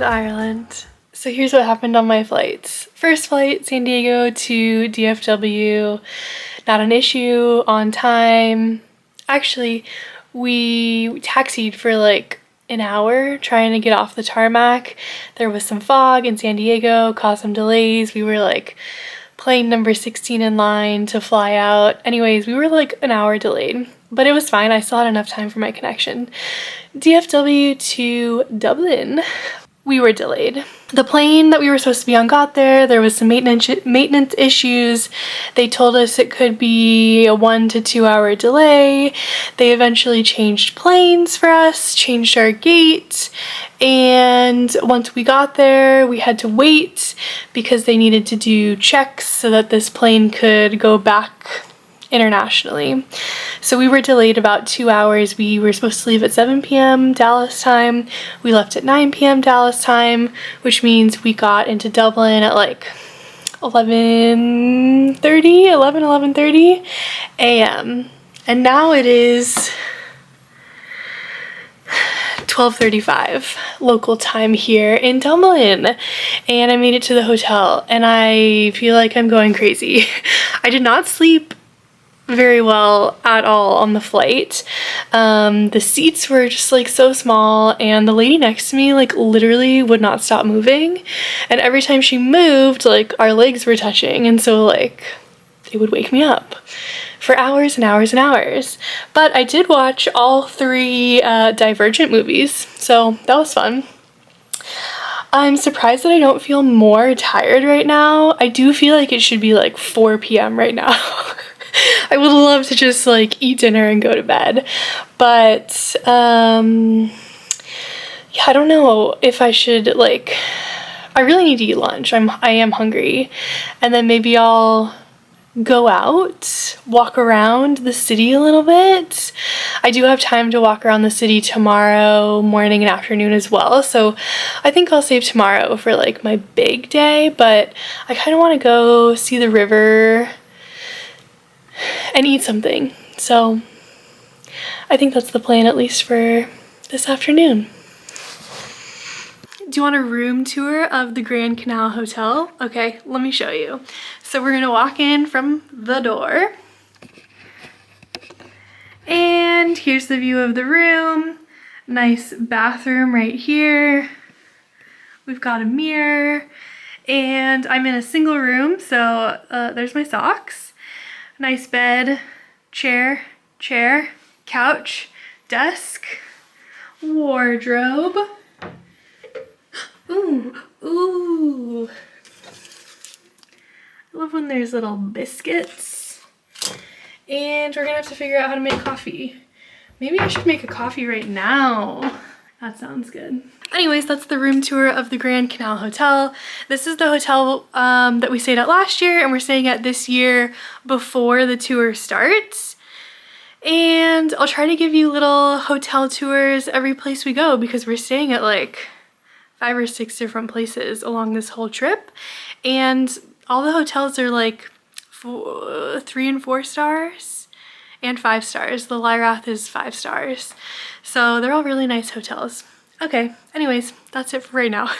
Ireland. So here's what happened on my flights. First flight, San Diego to DFW, not an issue, on time. Actually, we taxied for like an hour trying to get off the tarmac. There was some fog in San Diego, caused some delays. We were like plane number 16 in line to fly out. Anyways, we were like an hour delayed, but it was fine. I still had enough time for my connection. DFW to Dublin, we were delayed. The plane that we were supposed to be on got there. There was some maintenance issues. They told us it could be a 1 to 2 hour delay. They eventually changed planes for us, changed our gate, and once we got there, we had to wait because they needed to do checks so that this plane could go back internationally. So we were delayed about 2 hours. We were supposed to leave at 7 p.m. Dallas time. We left at 9 p.m. Dallas time, which means we got into Dublin at like 11:30 a.m. And now it is 12:35 local time here in Dublin, and I made it to the hotel and I feel like I'm going crazy. I did not sleep very well at all on the flight. The seats were just like so small, and the lady next to me like literally would not stop moving, and every time she moved like our legs were touching, and so like it would wake me up for hours and hours and hours. But I did watch all 3 Divergent movies, so that was fun. I'm surprised that I don't feel more tired right now. I do feel like it should be like 4 p.m. right now. I would love to just like eat dinner and go to bed, but yeah, I don't know if I should, like, I really need to eat lunch. I am hungry, and then maybe I'll go out, walk around the city a little bit. I do have time to walk around the city tomorrow morning and afternoon as well, so I think I'll save tomorrow for like my big day, but I kind of want to go see the river and eat something. So I think that's the plan, at least for this afternoon. Do you want a room tour of the Grand Canal Hotel? Okay, let me show you. So we're gonna walk in from the door, and here's the view of the room. Nice bathroom right here. We've got a mirror, and I'm in a single room, so there's my socks. Nice bed, chair, couch, desk, wardrobe. Ooh. I love when there's little biscuits. And we're gonna have to figure out how to make coffee. Maybe I should make a coffee right now. That sounds good. Anyways, that's the room tour of the Grand Canal Hotel. This is the hotel that we stayed at last year, and we're staying at this year before the tour starts. And I'll try to give you little hotel tours every place we go, because we're staying at like 5 or 6 different places along this whole trip. And all the hotels are like 3 and 4 stars and 5 stars. The Lyrath is 5 stars. So they're all really nice hotels. Okay, anyways, that's it for right now.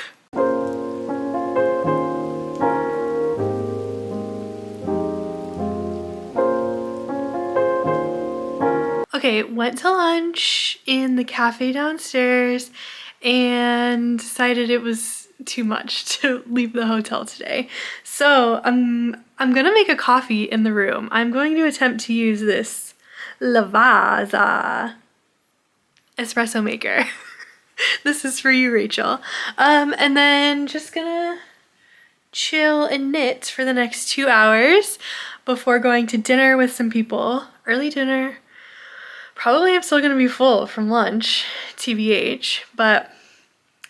Okay, went to lunch in the cafe downstairs and decided it was too much to leave the hotel today. So I'm gonna make a coffee in the room. I'm going to attempt to use this Lavazza espresso maker. This is for you, Rachel. And then just gonna chill and knit for the next 2 hours before going to dinner with some people. Early dinner. Probably I'm still gonna be full from lunch, TBH, but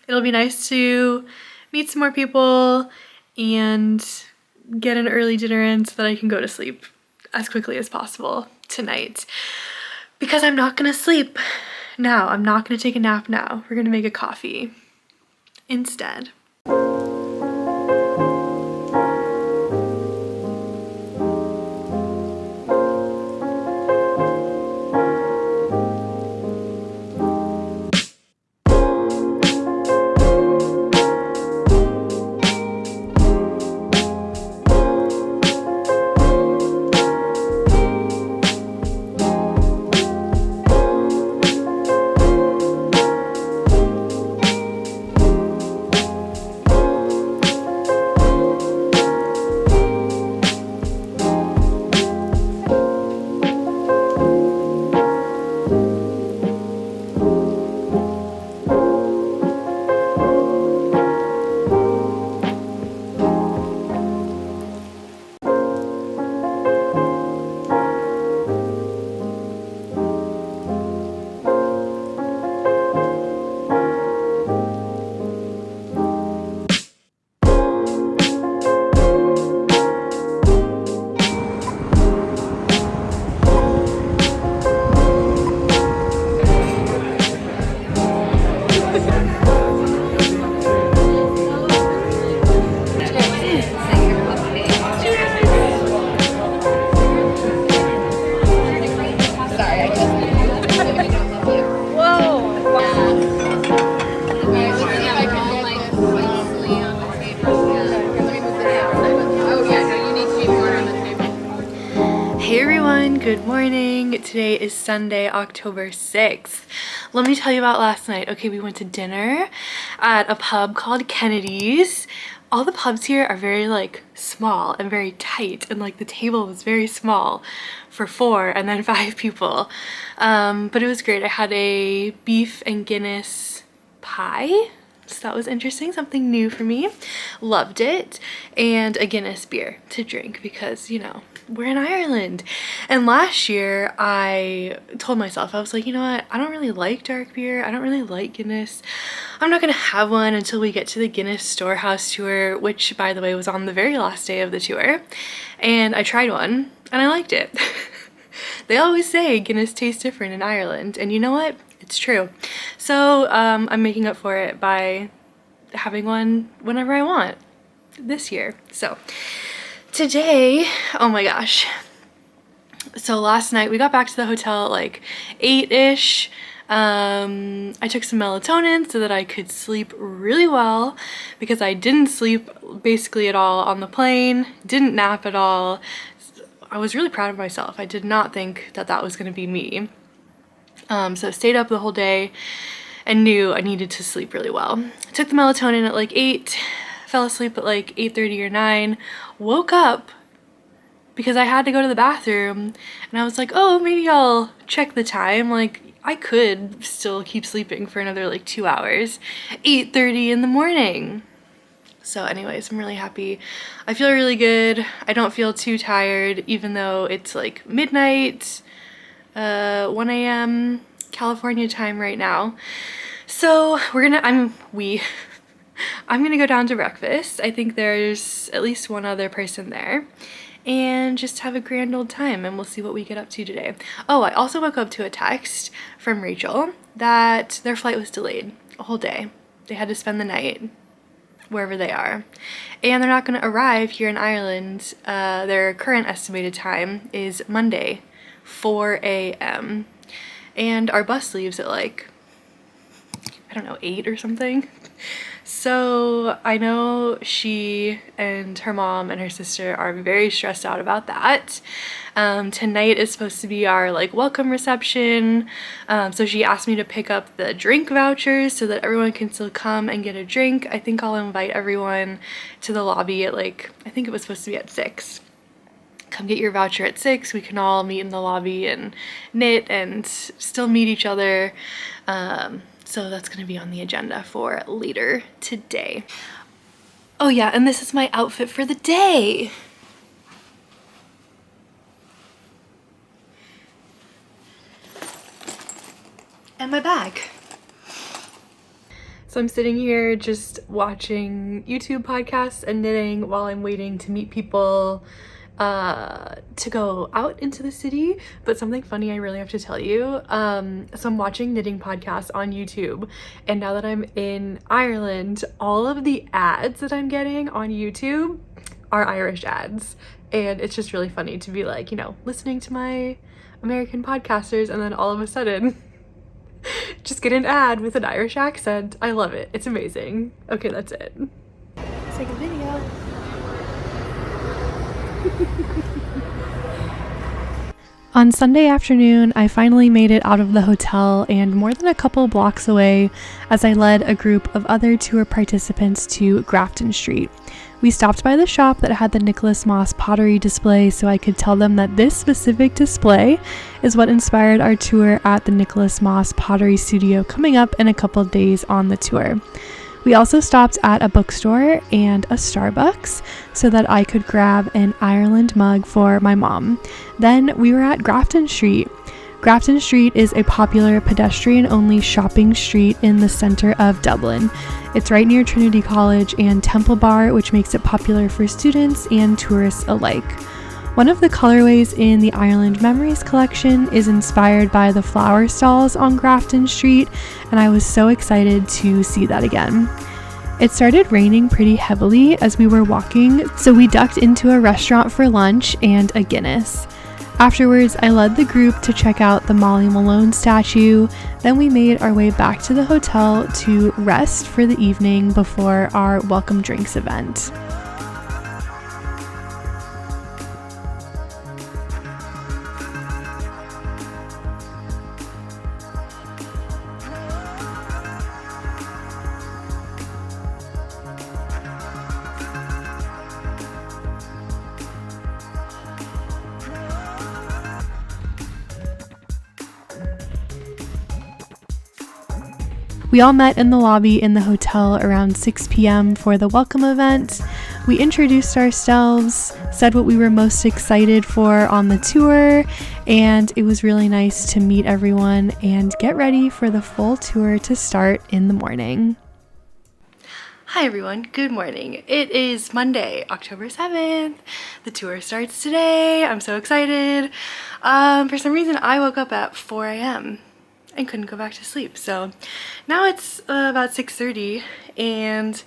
it'll be nice to meet some more people and get an early dinner in so that I can go to sleep as quickly as possible tonight. Because I'm not gonna sleep now. I'm not gonna take a nap now. We're gonna make a coffee instead. Good morning. Today is Sunday, October 6th. Let me tell you about last night. Okay, we went to dinner at a pub called Kennedy's. All the pubs here are very like small and very tight, and like the table was very small for 4 and then 5 people. But it was great. I had a beef and Guinness pie. So that was interesting, something new for me. Loved it. And a Guinness beer to drink because, you know, we're in Ireland. And last year I told myself, I was like, you know what, I don't really like dark beer. I don't really like Guinness. I'm not gonna have one until we get to the Guinness Storehouse tour, which by the way was on the very last day of the tour. And I tried one and I liked it. They always say Guinness tastes different in Ireland, and you know what? It's true. So I'm making up for it by having one whenever I want this year. So today, oh my gosh. So last night we got back to the hotel at like 8-ish. I took some melatonin so that I could sleep really well because I didn't sleep basically at all on the plane, didn't nap at all. I was really proud of myself. I did not think that that was going to be me. So stayed up the whole day and knew I needed to sleep really well. I took the melatonin at like 8, fell asleep at like 8:30 or 9, woke up because I had to go to the bathroom, and I was like, oh, maybe I'll check the time. Like, I could still keep sleeping for another like 2 hours. 8:30 in the morning. So anyways, I'm really happy. I feel really good. I don't feel too tired, even though it's like midnight, 1 a.m. California time right now. So I'm gonna go down to breakfast. I think there's at least one other person there, and just have a grand old time, and we'll see what we get up to today. Oh, I also woke up to a text from Rachel that their flight was delayed a whole day. They had to spend the night wherever they are, and they're not going to arrive here in Ireland. Their current estimated time is Monday, 4 a.m. and our bus leaves at like, I don't know, 8 or something. So I know she and her mom and her sister are very stressed out about that. Tonight is supposed to be our like welcome reception. So she asked me to pick up the drink vouchers so that everyone can still come and get a drink. I think I'll invite everyone to the lobby at like, I think it was supposed to be at 6. Come get your voucher at 6. We can all meet in the lobby and knit and still meet each other. So that's going to be on the agenda for later today. Oh yeah, and this is my outfit for the day. And my bag. So I'm sitting here just watching YouTube podcasts and knitting while I'm waiting to meet people to go out into the city. But something funny I really have to tell you, so I'm watching knitting podcasts on YouTube, and now that I'm in Ireland, all of the ads that I'm getting on YouTube are Irish ads, and it's just really funny to be like, you know, listening to my American podcasters and then all of a sudden just get an ad with an Irish accent. I love it. It's amazing. Okay, that's it. Let's take a video. On Sunday afternoon, I finally made it out of the hotel and more than a couple blocks away as I led a group of other tour participants to Grafton Street. We stopped by the shop that had the Nicholas Moss pottery display so I could tell them that this specific display is what inspired our tour at the Nicholas Moss Pottery Studio coming up in a couple days on the tour. We also stopped at a bookstore and a Starbucks so that I could grab an Ireland mug for my mom. Then we were at Grafton Street. Grafton Street is a popular pedestrian-only shopping street in the center of Dublin. It's right near Trinity College and Temple Bar, which makes it popular for students and tourists alike. One of the colorways in the Ireland Memories collection is inspired by the flower stalls on Grafton Street, and I was so excited to see that again. It started raining pretty heavily as we were walking, so we ducked into a restaurant for lunch and a Guinness. Afterwards, I led the group to check out the Molly Malone statue. Then we made our way back to the hotel to rest for the evening before our welcome drinks event. We all met in the lobby in the hotel around 6 p.m. for the welcome event. We introduced ourselves, said what we were most excited for on the tour, and it was really nice to meet everyone and get ready for the full tour to start in the morning. Hi everyone, good morning. It is Monday, October 7th. The tour starts today. I'm so excited. For some reason, I woke up at 4 a.m. and couldn't go back to sleep. So now it's about 6:30 and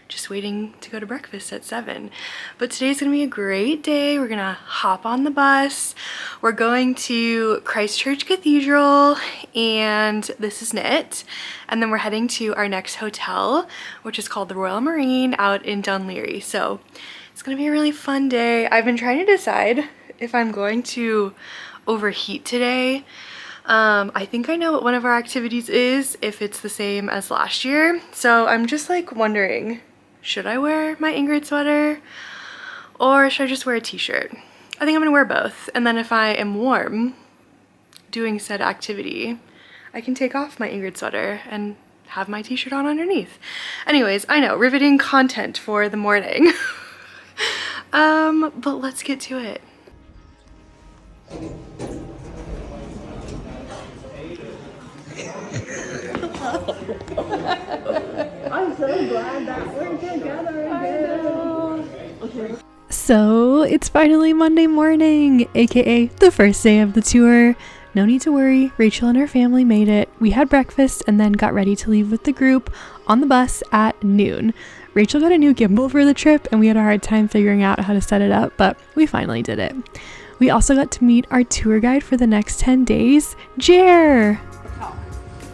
just waiting to go to breakfast at 7. But today's gonna be a great day. We're gonna hop on the bus. We're going to Christchurch Cathedral, and this is it. And then we're heading to our next hotel, which is called the Royal Marine out in Dunleary. So it's gonna be a really fun day. I've been trying to decide if I'm going to overheat today. I think I know what one of our activities is, if it's the same as last year. So I'm just like wondering, should I wear my Ingrid sweater or should I just wear a t-shirt? I think I'm gonna wear both, and then if I am warm doing said activity, I can take off my Ingrid sweater and have my t-shirt on underneath. Anyways, I know, riveting content for the morning. But let's get to it. I'm so glad that we're together again. So it's finally Monday morning, aka the first day of the tour. No need to worry, Rachel and her family made it. We had breakfast and then got ready to leave with the group on the bus at noon. Rachel got a new gimbal for the trip and we had a hard time figuring out how to set it up, but we finally did it. We also got to meet our tour guide for the next 10 days, Jer.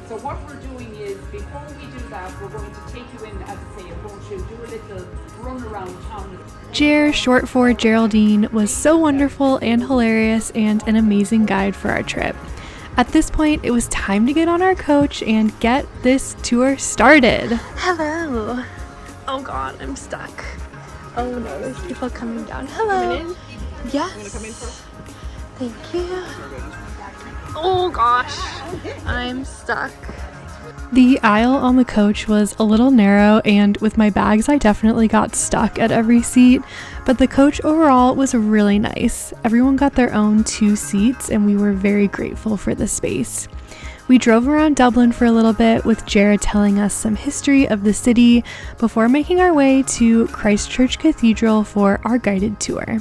So what we're doing is, before we do that, we're going to take you in, as I say, you're going to do a little run around town. Jer, short for Geraldine, was so wonderful and hilarious and an amazing guide for our trip. At this point, it was time to get on our coach and get this tour started. Hello. Oh god, I'm stuck. Oh no, there's people coming down. Hello. Coming in? Yes. You want to come in first? Thank you. Oh gosh, I'm stuck. The aisle on the coach was a little narrow, and with my bags I definitely got stuck at every seat, but the coach overall was really nice. Everyone got their own 2 seats and we were very grateful for the space. We drove around Dublin for a little bit with Jared telling us some history of the city before making our way to Christchurch Cathedral for our guided tour.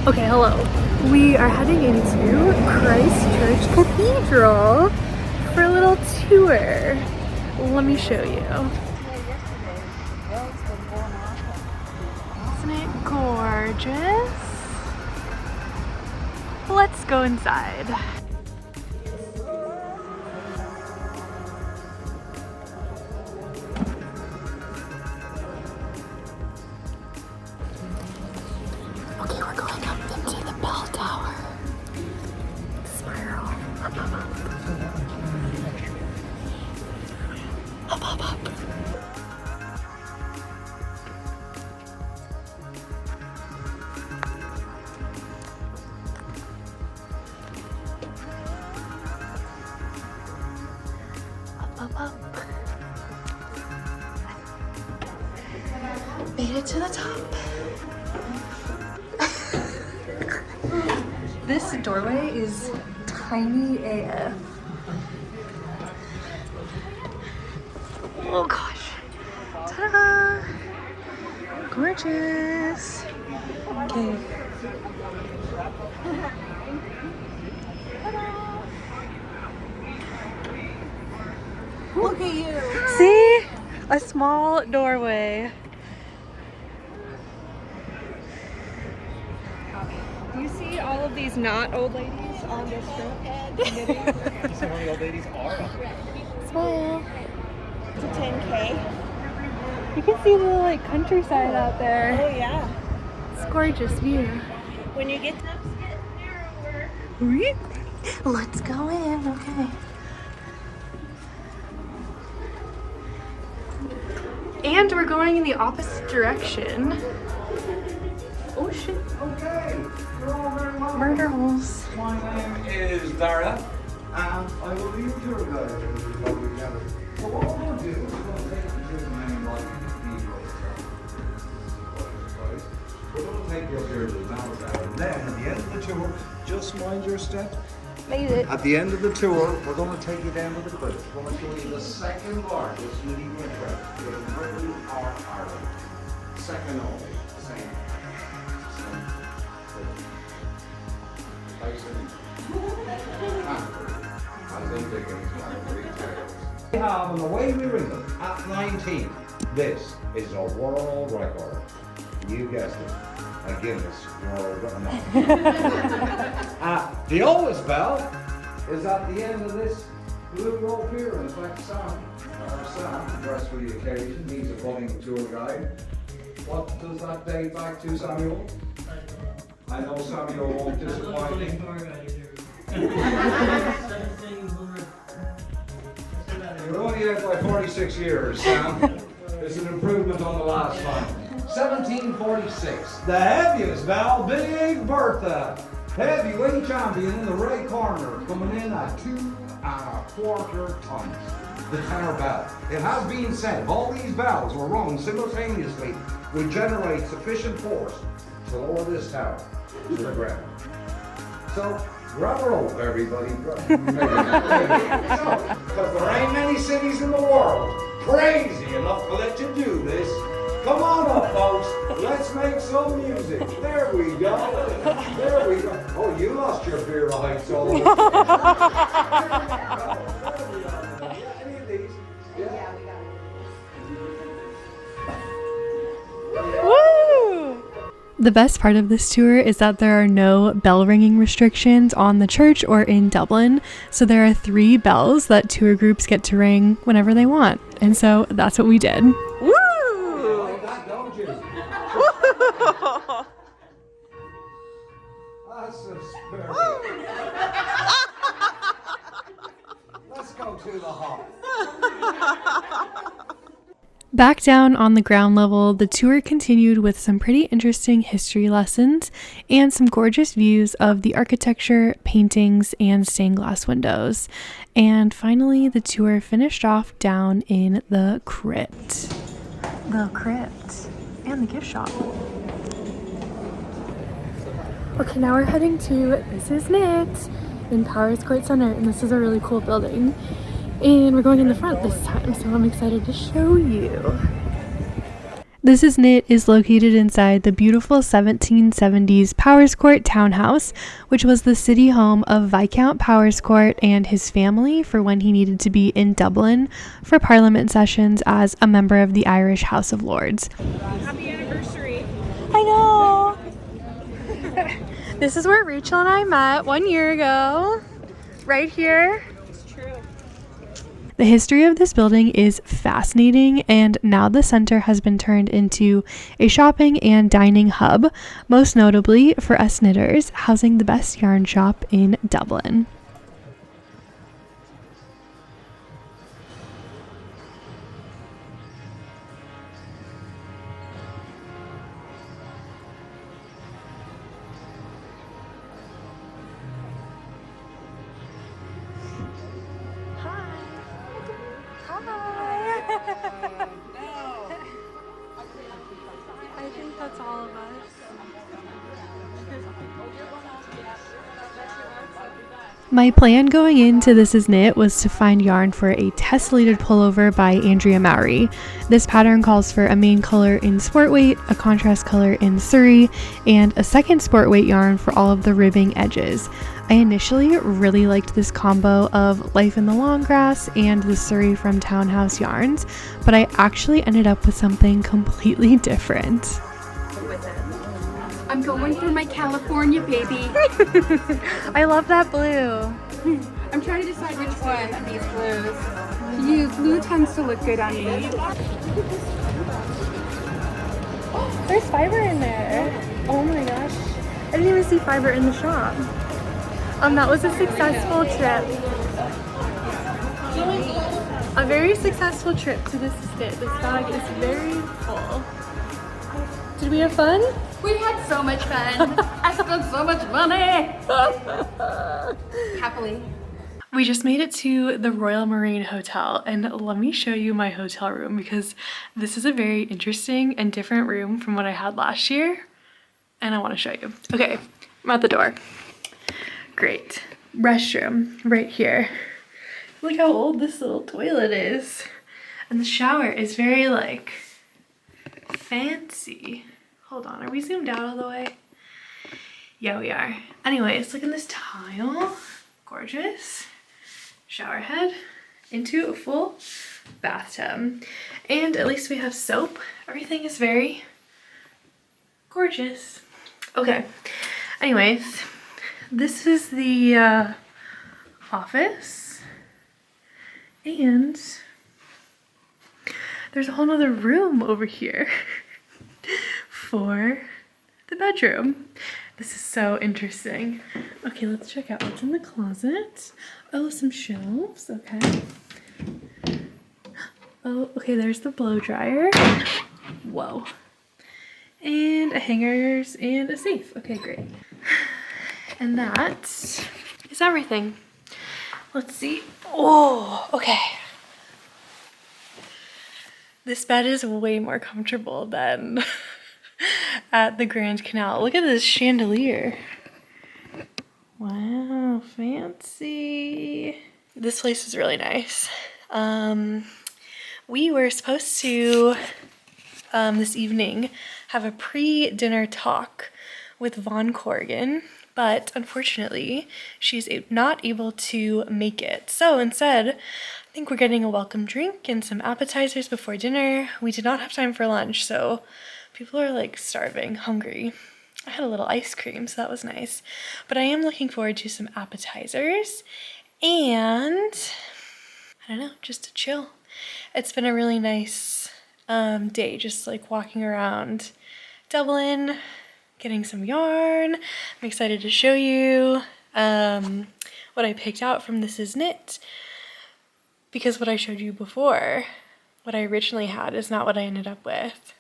Okay, hello. We are heading into Christchurch Cathedral for a little tour. Let me show you. Isn't it gorgeous? Let's go inside. Okay, we're going up into the bell tower. Spiral. Up, up, up. Up, up, up. Up, up, up. Made it to the top. This doorway is tiny AF. Oh gosh. Ta-da! Gorgeous. Okay. Look at you. See? A small doorway. Do you see all of these not old ladies on this strip? Some of the old ladies are. Smile. It's a 10K. You can see the like countryside out there. Oh yeah. It's a gorgeous view. When you get steps get narrower. Let's go in, okay. And we're going in the opposite direction. Oh shit. Okay, you're all very welcome. Murder holes. My name is Dara, and I will be your tour guide in this lovely gallery. So what we're going to do is we're going to take you to the main light cathedral. We're going to take you up here to the mountain, and then at the end of the tour, just mind your step. Made it. At the end of the tour, we're going to take you down to the cliff. We're going to show you the second largest medieval cliff in Britain or Ireland. Second only. Same. We have, and the way we ring them, at 19, this is a world record. You guessed it. A Guinness World Record. The oldest bell is at the end of this blue rope here. In fact, Sam, dressed for the occasion, he's a budding tour guide. What does that date back to, Samuel? I know Samuel won't disappoint me. You're only out by 46 years, Sam. It's an improvement on the last one. 1746. The heaviest bell, Big Bertha. Heavyweight champion in the right corner, coming in at 2 1/4 tons. The tenor bell. It has been said, if all these bells were rung simultaneously, would generate sufficient force to lower this tower to the ground. So, grab a rope, everybody. Because there ain't many cities in the world crazy enough to let you do this. Come on up, folks. Let's make some music. There we go. There we go. Oh, you lost your fear of heights all over. Any of these? Yeah, we got it. Woo! The best part of this tour is that there are no bell ringing restrictions on the church or in Dublin. So there are 3 bells that tour groups get to ring whenever they want. And so that's what we did. Woo! That's a spirit. Let's go to the hall. Back down on the ground level, the tour continued with some pretty interesting history lessons and some gorgeous views of the architecture, paintings, and stained glass windows. And finally, the tour finished off down in the crypt. The crypt. And the gift shop. Okay, now we're heading to This Is Knit in Powers Court Center, and this is a really cool building. And we're going in the front this time, so I'm excited to show you. This Is Knit is located inside the beautiful 1770s Powerscourt townhouse, which was the city home of Viscount Powerscourt and his family for when he needed to be in Dublin for Parliament sessions as a member of the Irish House of Lords. Happy anniversary. I know! This is where Rachel and I met 1 year ago, right here. It's true. The history of this building is fascinating, and now the center has been turned into a shopping and dining hub, most notably for us knitters, housing the best yarn shop in Dublin. I think that's all of us. My plan going into This Is Knit was to find yarn for a tessellated pullover by Andrea Mowry. This pattern calls for a main color in sport weight, a contrast color in Surrey, and a second sport weight yarn for all of the ribbing edges. I initially really liked this combo of Life in the Long Grass and the Surrey from Townhouse yarns, but I actually ended up with something completely different. I'm going for my California, baby. I love that blue. I'm trying to decide which one of these blues. Blue tends to look good on me. There's fiber in there. Oh my gosh. I didn't even see fiber in the shop. That was a successful trip. A very successful trip to This Is Knit. This bag is very full. Did we have fun? We had so much fun. I spent so much money. Happily. We just made it to the Royal Marine Hotel, and let me show you my hotel room because this is a very interesting and different room from what I had last year, and I want to show you. Okay, I'm at the door. Great. Restroom right here. Look how old this little toilet is. And the shower is very like fancy. Hold on, are we zoomed out all the way? Yeah, we are. Anyways, look at this tile. Gorgeous. Shower head into a full bathtub. And at least we have soap. Everything is very gorgeous. Okay, anyways, this is the office. And there's a whole nother room over here for the bedroom. This is so interesting. Okay, let's check out what's in the closet. Oh, some shelves, okay. Oh, okay, there's the blow dryer. Whoa. And a hangers and a safe. Okay, great. And that is everything. Let's see. Oh, okay. This bed is way more comfortable than at the Grand Canal. Look at this chandelier. Wow, fancy. This place is really nice. We were supposed to, this evening, have a pre-dinner talk with Von Corrigan, but unfortunately, she's not able to make it. So instead, I think we're getting a welcome drink and some appetizers before dinner. We did not have time for lunch, so people are like starving, hungry. I had a little ice cream, so that was nice. But I am looking forward to some appetizers and, I don't know, just to chill. It's been a really nice day, just like walking around Dublin, getting some yarn. I'm excited to show you what I picked out from This Is Knit, because what I showed you before, what I originally had, is not what I ended up with.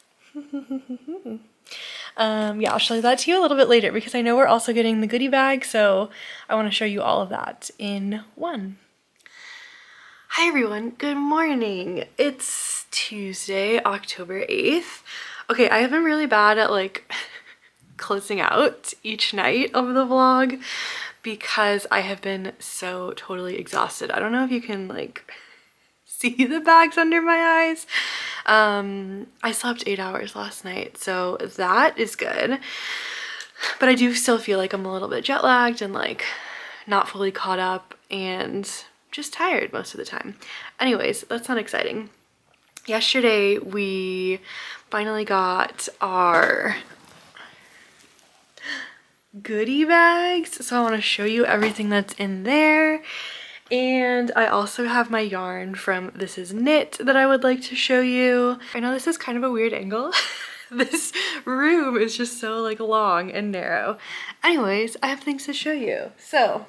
Yeah, I'll show that to you a little bit later because I know we're also getting the goodie bag, so I want to show you all of that in one. Hi everyone, good morning. It's Tuesday, October 8th. Okay, I have been really bad at like closing out each night of the vlog because I have been so totally exhausted. I don't know if you can like see the bags under my eyes. I slept 8 hours last night, so that is good. But I do still feel like I'm a little bit jet lagged and like not fully caught up and just tired most of the time. Anyways, that's not exciting. Yesterday we finally got our goodie bags, so I want to show you everything that's in there. And I also have my yarn from This Is Knit that I would like to show you. I know this is kind of a weird angle. This room is just so like long and narrow. Anyways, I have things to show you. So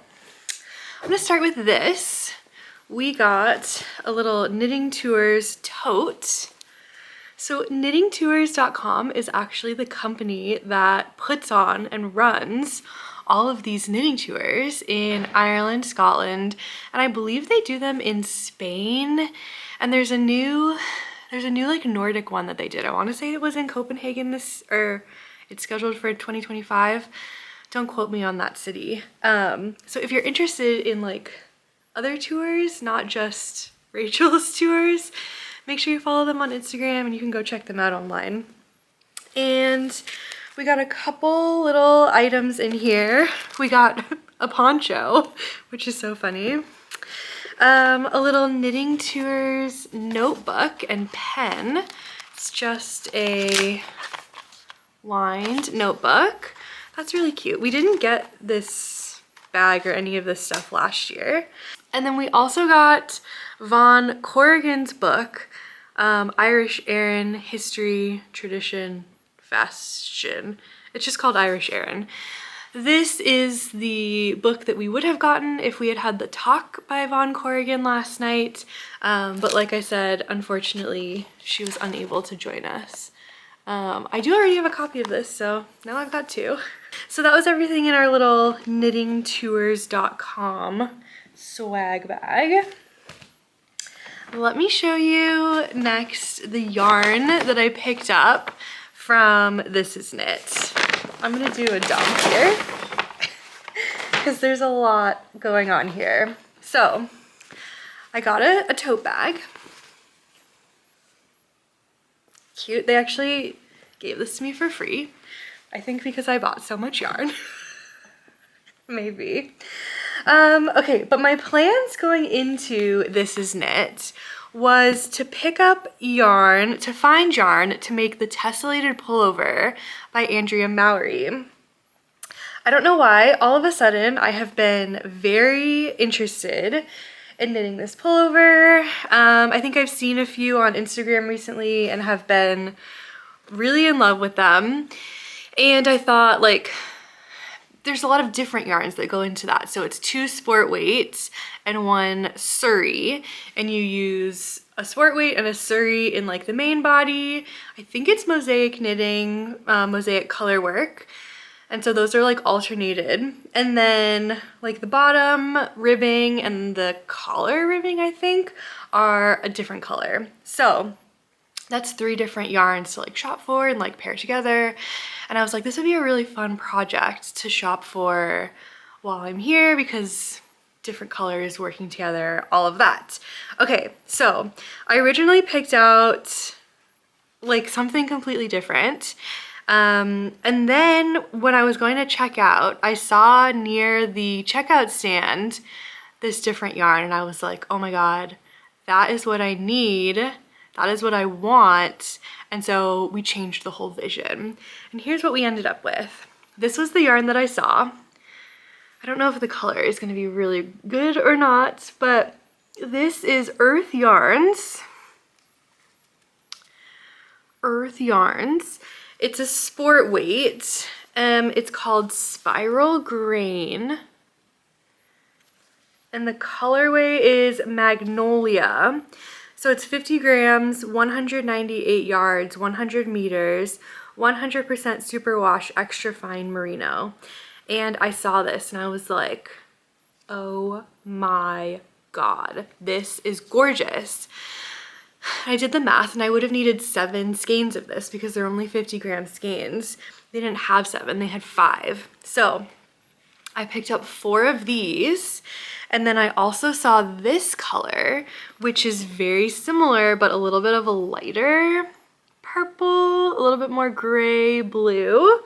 I'm gonna start with this. We got a little Knitting Tours tote. So knittingtours.com is actually the company that puts on and runs all of these knitting tours in Ireland, Scotland, and I believe they do them in Spain. And there's a new like Nordic one that they did. I want to say it was in Copenhagen or it's scheduled for 2025. Don't quote me on that city. So if you're interested in like other tours, not just Rachel's tours, make sure you follow them on Instagram and you can go check them out online. And we got a couple little items in here. We got a poncho, which is so funny. A little Knitting Tours notebook and pen. It's just a lined notebook. That's really cute. We didn't get this bag or any of this stuff last year. And then we also got Von Corrigan's book, Irish Erin, History, Tradition, Fashion. It's just called Irish Erin. This is the book that we would have gotten if we had had the talk by Von Corrigan last night. But like I said, unfortunately, she was unable to join us. I do already have a copy of this, so now I've got two. So that was everything in our little knittingtours.com swag bag. Let me show you next the yarn that I picked up from This Is Knit. I'm gonna do a dump here because there's a lot going on here. So I got a tote bag. Cute. They actually gave this to me for free. I think because I bought so much yarn. Maybe. Okay, but my plans going into This Is Knit was to pick up yarn, to find yarn to make the tessellated pullover by Andrea Mowry. I don't know why, all of a sudden I have been very interested in knitting this pullover. I think I've seen a few on Instagram recently and have been really in love with them. And I thought, like, there's a lot of different yarns that go into that. So it's 2 sport weights and 1 Surrey, and you use a sport weight and a Surrey in like the main body. I think it's mosaic knitting, mosaic color work. And so those are like alternated. And then like the bottom ribbing and the collar ribbing, I think, are a different color. So that's 3 different yarns to like shop for and like pair together. And I was like, this would be a really fun project to shop for while I'm here because different colors working together, all of that. Okay, so I originally picked out like something completely different. And then when I was going to check out, I saw near the checkout stand this different yarn and I was like, oh my God, that is what I need. That is what I want. And so we changed the whole vision. And here's what we ended up with. This was the yarn that I saw. I don't know if the color is going to be really good or not, but this is Earth Yarns. Earth Yarns. It's a sport weight. It's called Spiral Grain. And the colorway is Magnolia. So it's 50 grams, 198 yards, 100 meters, 100% superwash, extra fine merino. And I saw this and I was like, oh my God, this is gorgeous. I did the math and I would have needed 7 skeins of this because they're only 50 gram skeins. They didn't have 7, they had 5. So I picked up 4 of these. And then I also saw this color, which is very similar, but a little bit of a lighter purple, a little bit more gray blue.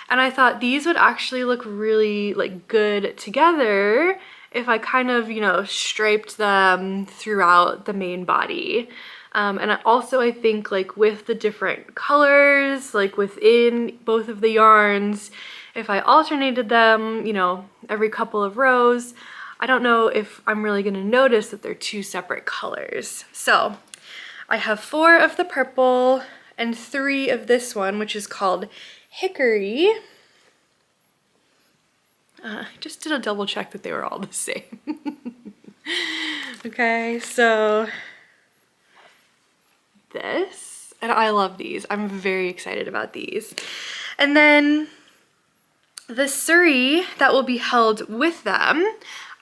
And I thought these would actually look really like good together if I kind of, you know, striped them throughout the main body. And I think like with the different colors, like within both of the yarns, if I alternated them, you know, every couple of rows, I don't know if I'm really gonna notice that they're 2 separate colors. So I have 4 of the purple and 3 of this one, which is called Hickory. I just did a double check that they were all the same. Okay, so this, and I love these. I'm very excited about these. And then the Surrey that will be held with them,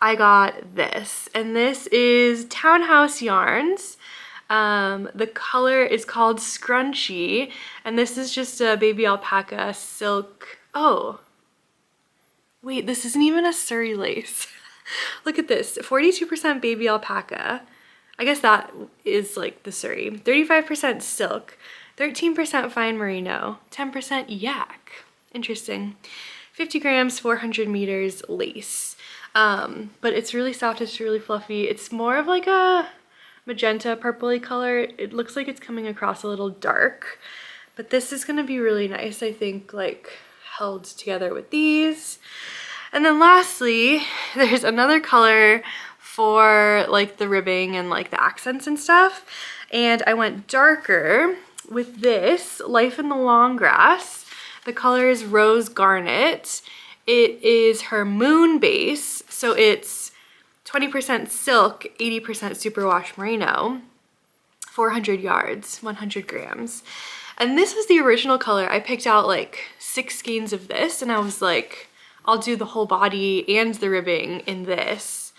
I got this, and this is Townhouse Yarns. The color is called Scrunchy, and this is just a baby alpaca silk. Oh, wait, this isn't even a Surrey lace. Look at this, 42% baby alpaca. I guess that is like the Surrey. 35% silk, 13% fine merino, 10% yak. Interesting. 50 grams, 400 meters lace. But it's really soft, it's really fluffy. It's more of like a magenta purpley color. It looks like it's coming across a little dark, but this is gonna be really nice, I think, like held together with these. And then lastly, there's another color for like the ribbing and like the accents and stuff. And I went darker with this, Life in the Long Grass. The color is Rose Garnet. It is her moon base, so it's 20% silk, 80% superwash merino, 400 yards, 100 grams. And this was the original color. I picked out like 6 skeins of this and I was like, I'll do the whole body and the ribbing in this.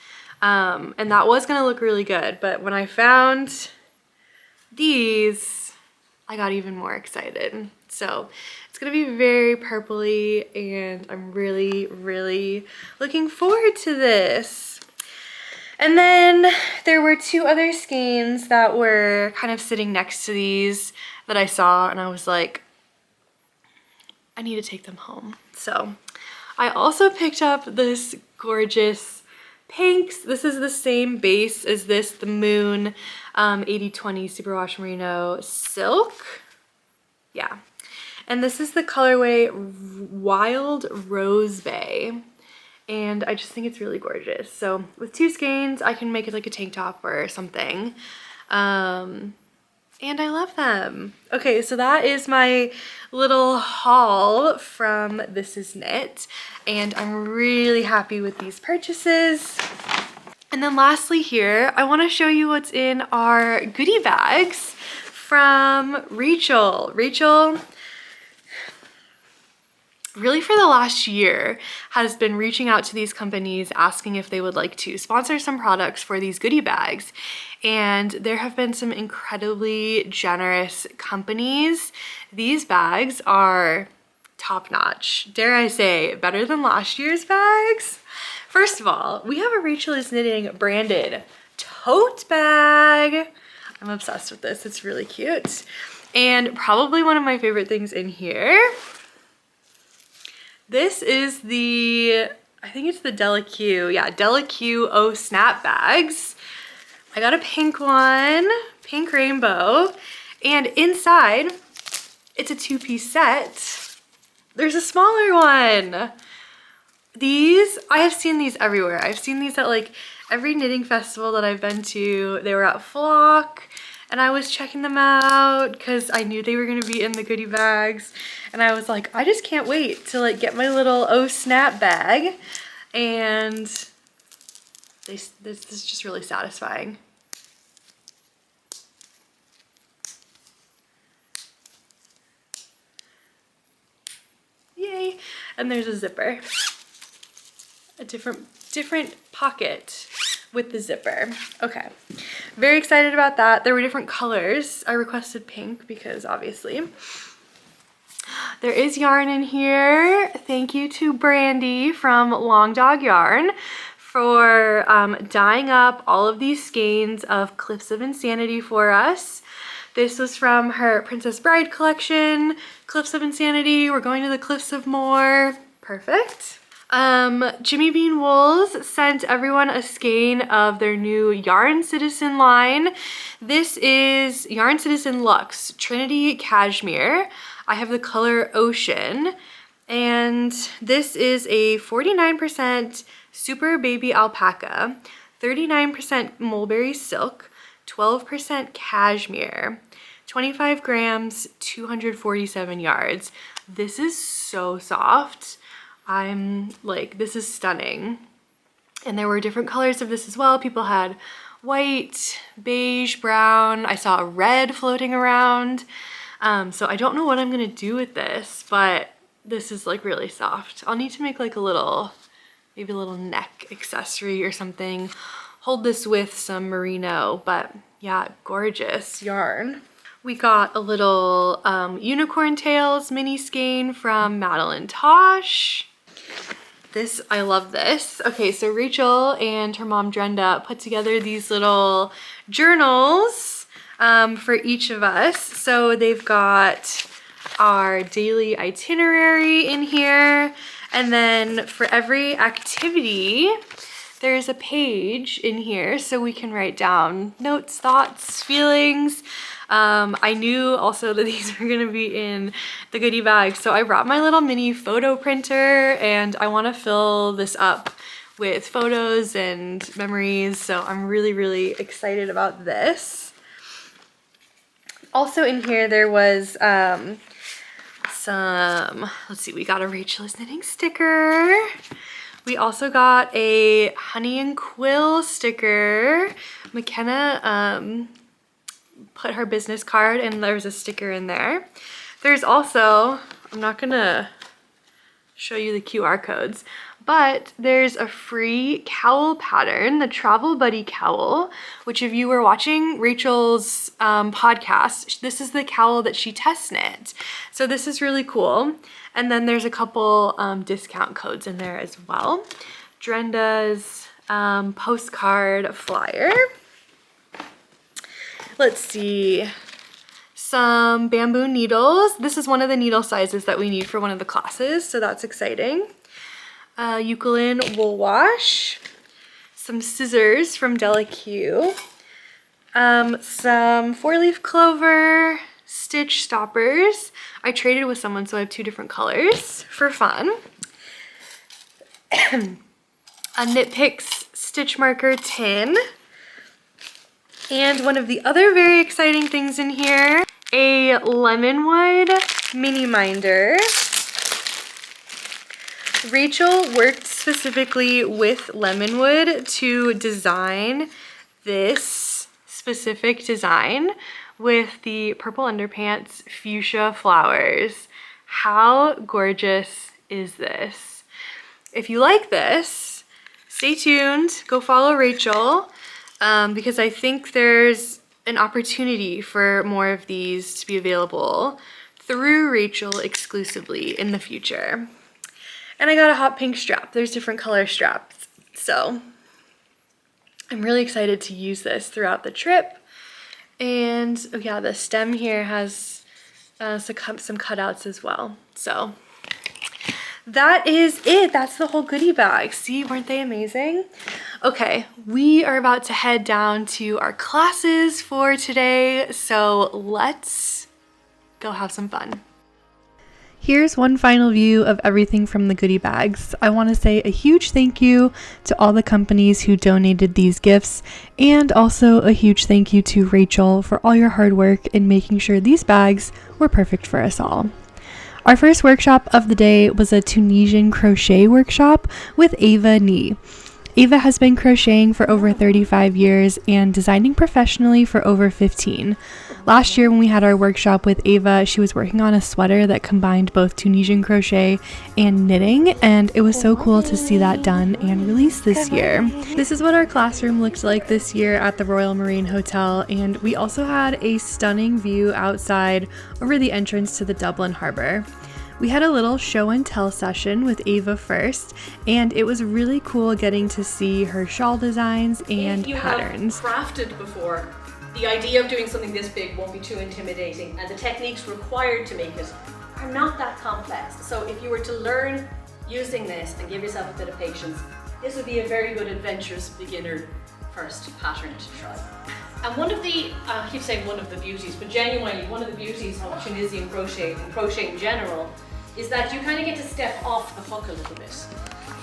And that was gonna look really good, but when I found these, I got even more excited. So it's gonna be very purpley, and I'm really, really looking forward to this. And then there were 2 other skeins that were kind of sitting next to these that I saw, and I was like, I need to take them home. So I also picked up this gorgeous pinks. This is the same base as this, the Moon 80/20 Superwash Merino Silk. Yeah. And this is the colorway Wild Rose Bay. And I just think it's really gorgeous. So with 2 skeins, I can make it like a tank top or something. And I love them. Okay, so that is my little haul from This Is Knit, and I'm really happy with these purchases. And then lastly here, I want to show you what's in our goodie bags from Rachel. Rachel, really for the last year, has been reaching out to these companies asking if they would like to sponsor some products for these goodie bags. And there have been some incredibly generous companies. These bags are top-notch. Dare I say, better than last year's bags? First of all, we have a Rachel is Knitting branded tote bag. I'm obsessed with this. It's really cute. And probably one of my favorite things in here, this is the, I think it's the Della Q. Yeah, Della Q O Snap bags. I got a pink one, pink rainbow, and inside, it's a 2-piece set. There's a smaller one. These, I have seen these everywhere. I've seen these at like every knitting festival that I've been to. They were at Flock, and I was checking them out because I knew they were gonna be in the goodie bags. And I was like, I just can't wait to like get my little Oh Snap bag. And this is just really satisfying. Yay. And there's a zipper. A different pocket with the zipper. Okay, very excited about that. There were different colors. I requested pink because obviously. There is yarn in here. Thank you to Brandy from Long Dog Yarn for dyeing up all of these skeins of Cliffs of Insanity for us. This was from her Princess Bride collection, Cliffs of Insanity. We're going to the Cliffs of More. Perfect. Jimmy Bean Wools sent everyone a skein of their new Yarn Citizen line. This is Yarn Citizen Luxe Trinity Cashmere. I have the color Ocean, and this is a 49% Super Baby Alpaca, 39% Mulberry Silk, 12% Cashmere, 25 grams, 247 yards. This is so soft. I'm like, this is stunning. And there were different colors of this as well. People had white, beige, brown. I saw a red floating around. So I don't know what I'm gonna do with this, but this is like really soft. I'll need to make like a little, maybe a little neck accessory or something. Hold this with some merino, but yeah, gorgeous yarn. We got a little Unicorn Tails mini skein from Madeline Tosh. This, I love this. Okay, so Rachel and her mom Drenda put together these little journals for each of us. So they've got our daily itinerary in here, and then for every activity, there's a page in here so we can write down notes, thoughts, feelings. I knew also that these were gonna be in the goodie bag, so I brought my little mini photo printer, and I want to fill this up with photos and memories, so I'm really, really excited about this. Also in here there was some, let's see, we got a Rachel is Knitting sticker. We also got a Honey and Quill sticker. McKenna put her business card, and there's a sticker in there. There's also, I'm not gonna show you the QR codes. But there's a free cowl pattern, the Travel Buddy cowl, which if you were watching Rachel's podcast, this is the cowl that she test knit. So this is really cool. And then there's a couple discount codes in there as well. Drenda's postcard flyer. Let's see. Some bamboo needles. This is one of the needle sizes that we need for one of the classes, so that's exciting. Eucalyptus wool wash, some scissors from Delaque, some 4-leaf clover, stitch stoppers. I traded with someone, so I have 2 different colors for fun. A Knit Picks stitch marker tin. And one of the other very exciting things in here, a Lemonwood mini minder. Rachel worked specifically with Lemonwood to design this specific design with the purple underpants fuchsia flowers. How gorgeous is this? If you like this, stay tuned, go follow Rachel, because I think there's an opportunity for more of these to be available through Rachel exclusively in the future. And I got a hot pink strap. There's different color straps. So I'm really excited to use this throughout the trip. And oh yeah, the stem here has some cutouts as well. So that is it. That's the whole goodie bag. See, weren't they amazing? Okay, we are about to head down to our classes for today. So let's go have some fun. Here's one final view of everything from the goodie bags. I want to say a huge thank you to all the companies who donated these gifts, and also a huge thank you to Rachel for all your hard work in making sure these bags were perfect for us all. Our first workshop of the day was a Tunisian crochet workshop with Ava Nee. Ava has been crocheting for over 35 years and designing professionally for over 15. Last year when we had our workshop with Ava, she was working on a sweater that combined both Tunisian crochet and knitting, and it was so cool to see that done and released this year. This is what our classroom looked like this year at the Royal Marine Hotel, and we also had a stunning view outside over the entrance to the Dublin Harbour. We had a little show and tell session with Ava first, and it was really cool getting to see her shawl designs and patterns. If you have crafted before, the idea of doing something this big won't be too intimidating, and the techniques required to make it are not that complex. So if you were to learn using this and give yourself a bit of patience, this would be a very good adventurous beginner first pattern to try. And one of the, I keep saying one of the beauties, but genuinely one of the beauties of Tunisian crochet and crochet in general is that you kind of get to step off the hook a little bit.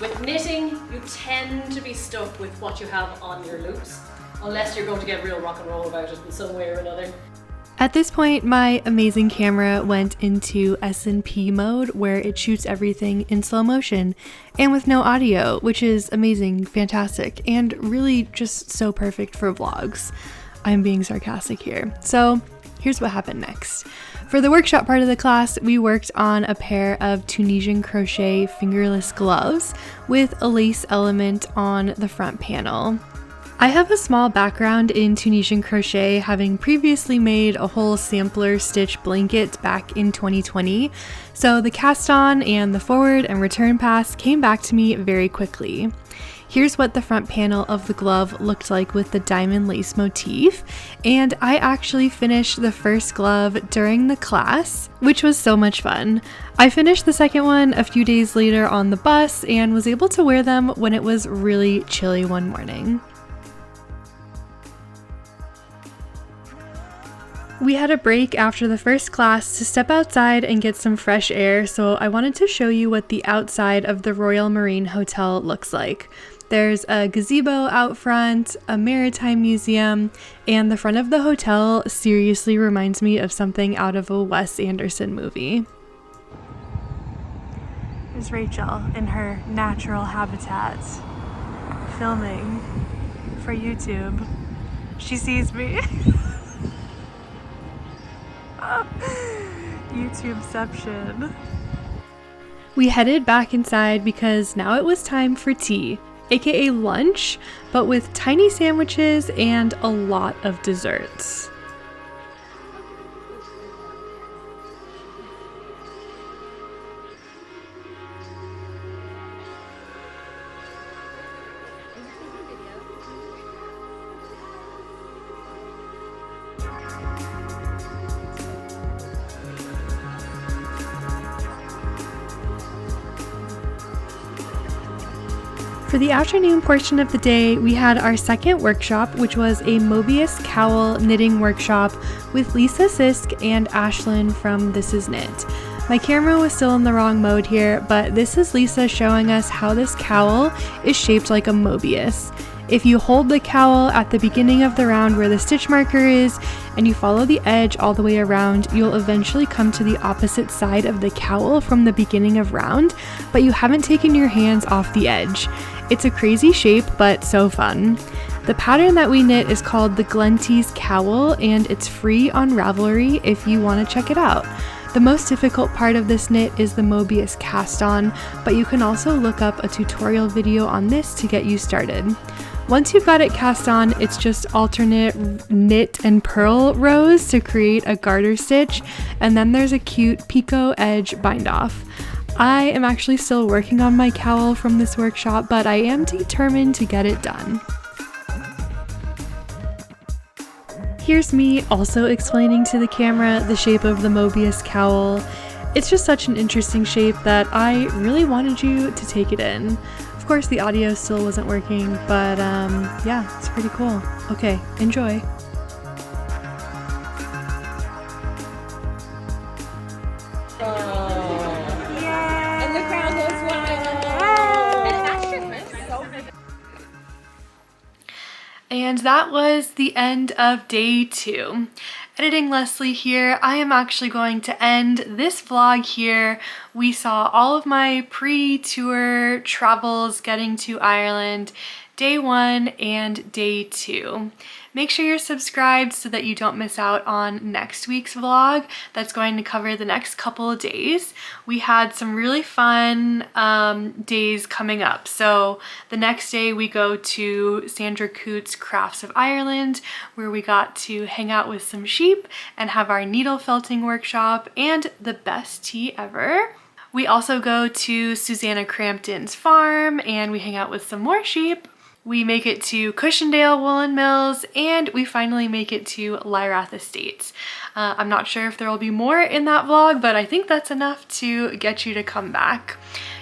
With knitting, you tend to be stuck with what you have on your loops, unless you're going to get real rock and roll about it in some way or another. At this point, my amazing camera went into S&P mode, where it shoots everything in slow motion and with no audio, which is amazing, fantastic, and really just so perfect for vlogs. I'm being sarcastic here. So here's what happened next. For the workshop part of the class, we worked on a pair of Tunisian crochet fingerless gloves with a lace element on the front panel. I have a small background in Tunisian crochet, having previously made a whole sampler stitch blanket back in 2020, so the cast on and the forward and return pass came back to me very quickly. Here's what the front panel of the glove looked like with the diamond lace motif, and I actually finished the first glove during the class, which was so much fun. I finished the second one a few days later on the bus and was able to wear them when it was really chilly one morning. We had a break after the first class to step outside and get some fresh air, so I wanted to show you what the outside of the Royal Marine Hotel looks like. There's a gazebo out front, a maritime museum, and the front of the hotel seriously reminds me of something out of a Wes Anderson movie. There's Rachel in her natural habitat, filming for YouTube. She sees me. YouTubeception. We headed back inside because now it was time for tea, aka lunch, but with tiny sandwiches and a lot of desserts. For the afternoon portion of the day, we had our second workshop, which was a Mobius cowl knitting workshop with Lisa Sisk and Ashlyn from This Is Knit. My camera was still in the wrong mode here, but this is Lisa showing us how this cowl is shaped like a Mobius. If you hold the cowl at the beginning of the round where the stitch marker is, and you follow the edge all the way around, you'll eventually come to the opposite side of the cowl from the beginning of round, but you haven't taken your hands off the edge. It's a crazy shape, but so fun. The pattern that we knit is called the Glenties Cowl, and it's free on Ravelry if you want to check it out. The most difficult part of this knit is the Mobius cast on, but you can also look up a tutorial video on this to get you started. Once you've got it cast on, it's just alternate knit and purl rows to create a garter stitch, and then there's a cute picot edge bind off. I am actually still working on my cowl from this workshop, but I am determined to get it done. Here's me also explaining to the camera the shape of the Mobius cowl. It's just such an interesting shape that I really wanted you to take it in. Of course the audio still wasn't working, but yeah, it's pretty cool. Okay, enjoy. And that was the end of day 2. Editing Leslie here. I am actually going to end this vlog here. We saw all of my pre-tour travels getting to Ireland, day 1 and day 2. Make sure you're subscribed so that you don't miss out on next week's vlog that's going to cover the next couple of days. We had some really fun days coming up. So the next day we go to Sandra Coote's Crafts of Ireland, where we got to hang out with some sheep and have our needle felting workshop and the best tea ever. We also go to Susanna Crampton's farm and we hang out with some more sheep. We make it to Cushendale Woolen Mills, and we finally make it to Lyrath Estates. I'm not sure if there will be more in that vlog, but I think that's enough to get you to come back.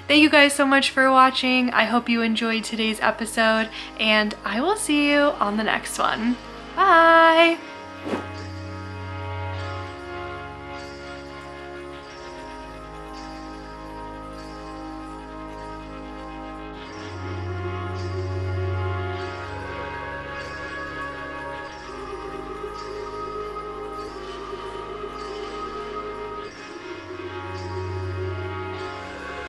Thank you guys so much for watching. I hope you enjoyed today's episode, and I will see you on the next one. Bye!